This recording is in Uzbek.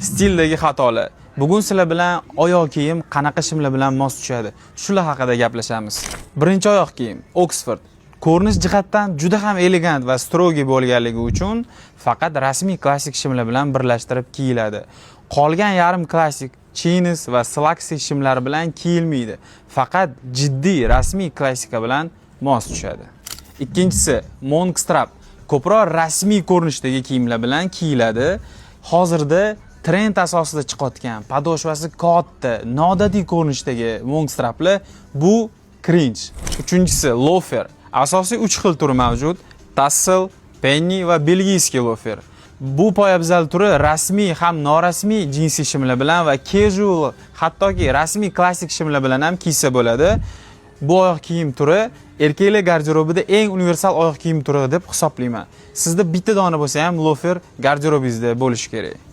Stildagi xatolar. Bugun sizlar bilan oyoq kiyim qanaqa shimlar bilan mos tushadi, shular haqida gaplashamiz. Birinchi oyoq kiyim Oxford. Ko'rinish jihatdan juda ham elegant va strogi bo'lganligi uchun faqat rasmiy klassik shimlar bilan birlashtirib kiyiladi. Qolgan yarim klassik chinos va slaksi shimlar bilan kiyilmaydi. Faqat jiddiy rasmiy klassika bilan mos tushadi. Ikkinchisi monk strap. Ko'proq rasmiy ko'rinishdagi kiyimlar bilan kiyiladi. Hozirda trend asosida chiqayotgan, padoshvasi katta, noodatiy ko'rinishdagi monk straplar bu cringe. Uchinchisi loafer. Asosiy 3 xil turi mavjud: tassel, penny va belgiyskiy loafer. Bu poyabzal turi rasmiy ham norasmiy jinsiy shimlar bilan va casual, hattoki rasmiy klassik shimlar bilan ham kiysa bo'ladi. Bu oyoq kiyim turi erkaklar garderobida eng universal oyoq kiyim turi deb hisoblayman. Sizda bitta dona bo'lsa ham loafer garderobingizda bo'lishi kerak.